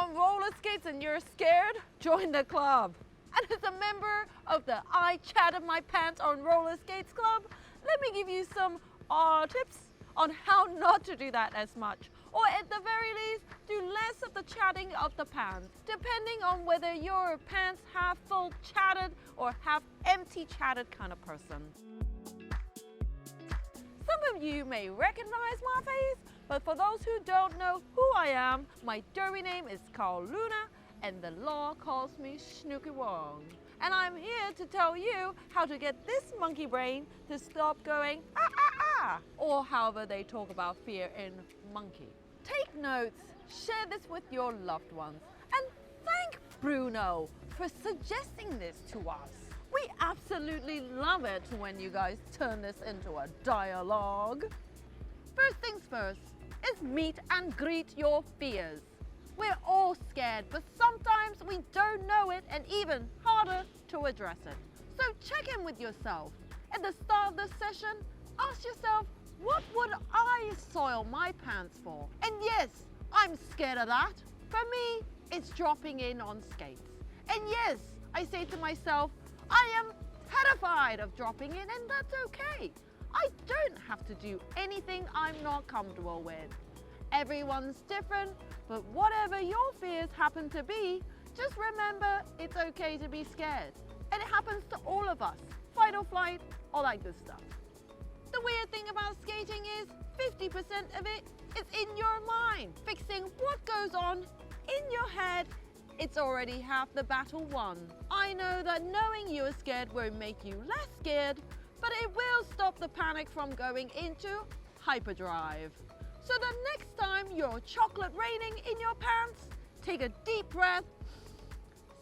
on roller skates and you're scared? Join the club. And as a member of the I Chatted My Pants on Roller Skates Club, let me give you some tips on how not to do that as much. Or at the very least, do less of the chatting of the pants, depending on whether your pants have full chatted or have empty chatted kind of person. Some of you may recognize my face, but for those who don't know who I am, my derby name is called Luna, and the law calls me Snooky Wong. And I'm here to tell you how to get this monkey brain to stop going ah ah ah, or however they talk about fear in monkey. Take notes, share this with your loved ones, and thank Bruno for suggesting this to us. We absolutely love it when you guys turn this into a dialogue. First things first is meet and greet your fears. We're all scared, but sometimes we don't know it, and even harder to address it. So check in with yourself. At the start of the session, ask yourself, what would I soil my pants for? And yes, I'm scared of that. For me, it's dropping in on skates. And yes, I say to myself, I am terrified of dropping in, and that's okay. I don't have to do anything I'm not comfortable with. Everyone's different, but whatever your fears happen to be, just remember it's okay to be scared. And it happens to all of us. Fight or flight, all that good stuff. The weird thing about skating is 50% of it is in your mind. Fixing what goes on in your head, it's already half the battle won. I know that knowing you're scared won't make you less scared, but it will stop the panic from going into hyperdrive. So the next time you're chocolate raining in your pants, take a deep breath,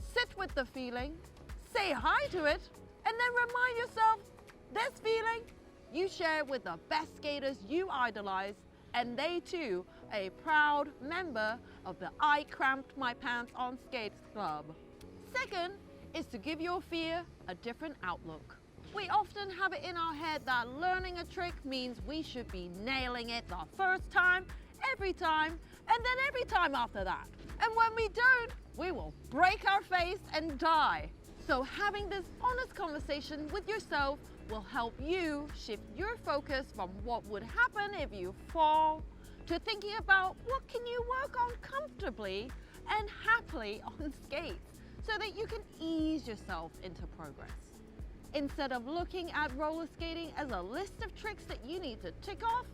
sit with the feeling, say hi to it, and then remind yourself this feeling you share with the best skaters you idolize, and they too are a proud member of the I Cramped My Pants on Skates Club. Second is to give your fear a different outlook. We often have it in our head that learning a trick means we should be nailing it the first time, every time, and then every time after that. And when we don't, we will break our face and die. So having this honest conversation with yourself will help you shift your focus from what would happen if you fall to thinking about what can you work on comfortably and happily on skates so that you can ease yourself into progress. Instead of looking at roller skating as a list of tricks that you need to tick off,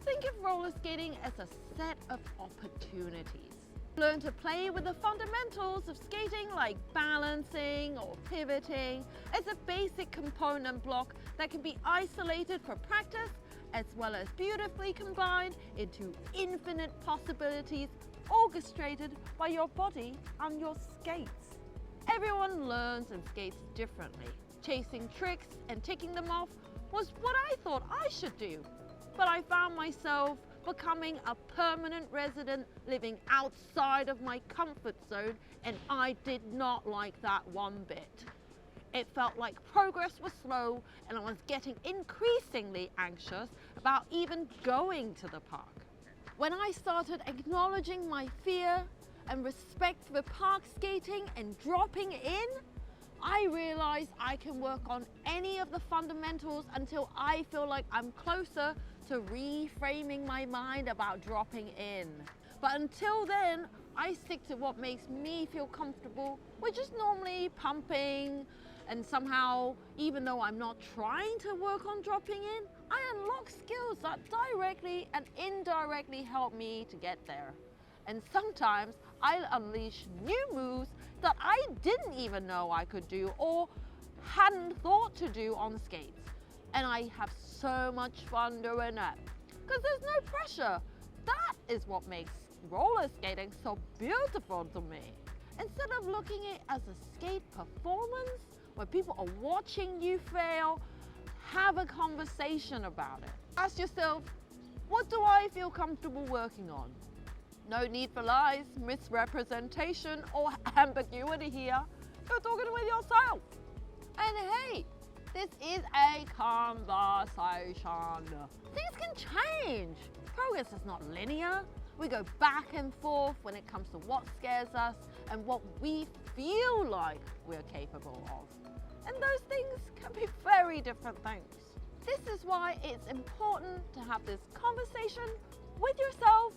think of roller skating as a set of opportunities. Learn to play with the fundamentals of skating like balancing or pivoting as a basic component block that can be isolated for practice as well as beautifully combined into infinite possibilities orchestrated by your body and your skates. Everyone learns and skates differently. Chasing tricks and ticking them off was what I thought I should do, but I found myself becoming a permanent resident living outside of my comfort zone, and I did not like that one bit. It felt like progress was slow, and I was getting increasingly anxious about even going to the park. When I started acknowledging my fear and respect for park skating and dropping in, I realized I can work on any of the fundamentals until I feel like I'm closer to reframing my mind about dropping in. But until then, I stick to what makes me feel comfortable, which is normally pumping, and somehow, even though I'm not trying to work on dropping in, I unlock skills that directly and indirectly help me to get there. And sometimes I'll unleash new moves that I didn't even know I could do or hadn't thought to do on skates. And I have so much fun doing it because there's no pressure. That is what makes roller skating so beautiful to me. Instead of looking at it as a skate performance where people are watching you fail, have a conversation about it. Ask yourself, what do I feel comfortable working on? No need for lies, misrepresentation, or ambiguity here. You're talking with yourself. And hey, this is a conversation. Things can change. Progress is not linear. We go back and forth when it comes to what scares us and what we feel like we're capable of. And those things can be very different things. This is why it's important to have this conversation with yourself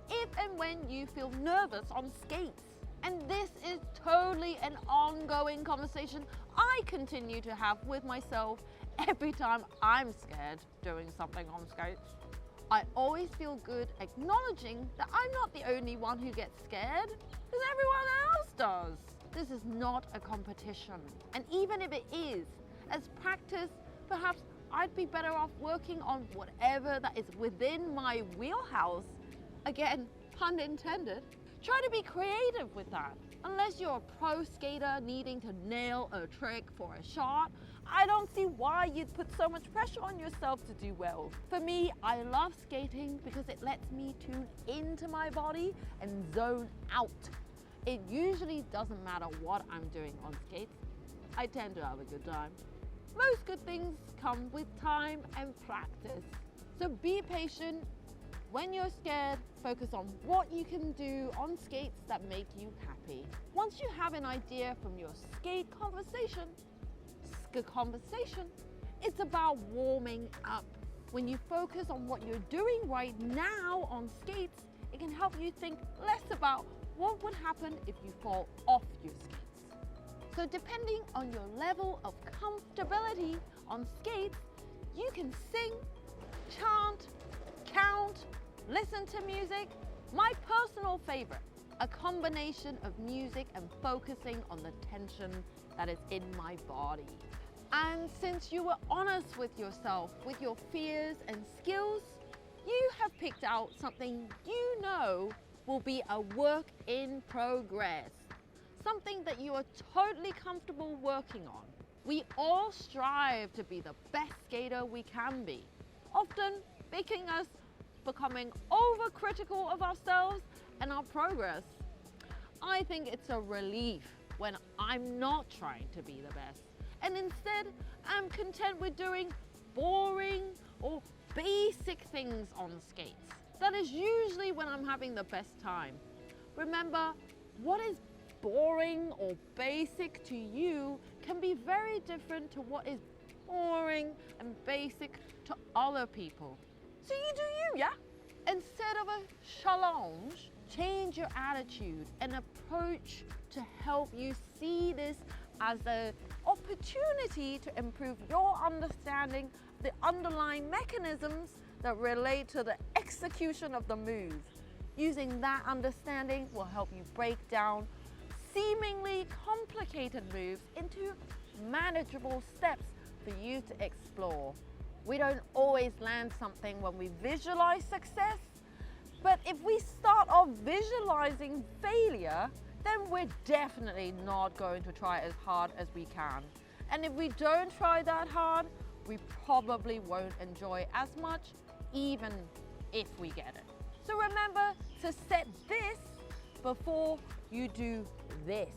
if and when you feel nervous on skates. And this is totally an ongoing conversation I continue to have with myself every time I'm scared doing something on skates. I always feel good acknowledging that I'm not the only one who gets scared, because everyone else does. This is not a competition. And even if it is, as practice, perhaps I'd be better off working on whatever that is within my wheelhouse. Again, pun intended. Try to be creative with that. Unless you're a pro skater needing to nail a trick for a shot, I don't see why you'd put so much pressure on yourself to do well. For me, I love skating because it lets me tune into my body and zone out. It usually doesn't matter what I'm doing on skates. I tend to have a good time. Most good things come with time and practice. So be patient. When you're scared, focus on what you can do on skates that make you happy. Once you have an idea from your skate conversation, it's about warming up. When you focus on what you're doing right now on skates, it can help you think less about what would happen if you fall off your skates. So depending on your level of comfortability on skates, you can sing, chant, count, listen to music. My personal favorite, a combination of music and focusing on the tension that is in my body. And since you were honest with yourself, with your fears and skills, you have picked out something you know will be a work in progress. Something that you are totally comfortable working on. We all strive to be the best skater we can be, often making us becoming overcritical of ourselves and our progress. I think it's a relief when I'm not trying to be the best, and instead I'm content with doing boring or basic things on skates. That is usually when I'm having the best time. Remember, what is boring or basic to you can be very different to what is boring and basic to other people. So you do you, yeah? Instead of a challenge, change your attitude and approach to help you see this as an opportunity to improve your understanding of the underlying mechanisms that relate to the execution of the move. Using that understanding will help you break down seemingly complicated moves into manageable steps for you to explore. We don't always land something when we visualize success, but if we start off visualizing failure, then we're definitely not going to try as hard as we can. And if we don't try that hard, we probably won't enjoy as much, even if we get it. So remember to set this before you do this.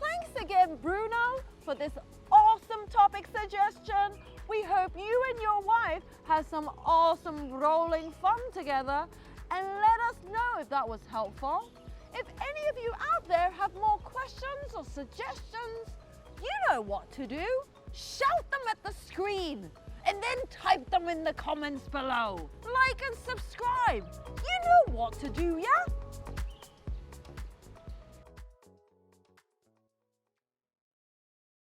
Thanks again, Bruno, for this awesome topic suggestion. We hope you and your wife have some awesome rolling fun together, and let us know if that was helpful. If any of you out there have more questions or suggestions, you know what to do. Shout them at the screen and then type them in the comments below. Like and subscribe. You know what to do, yeah?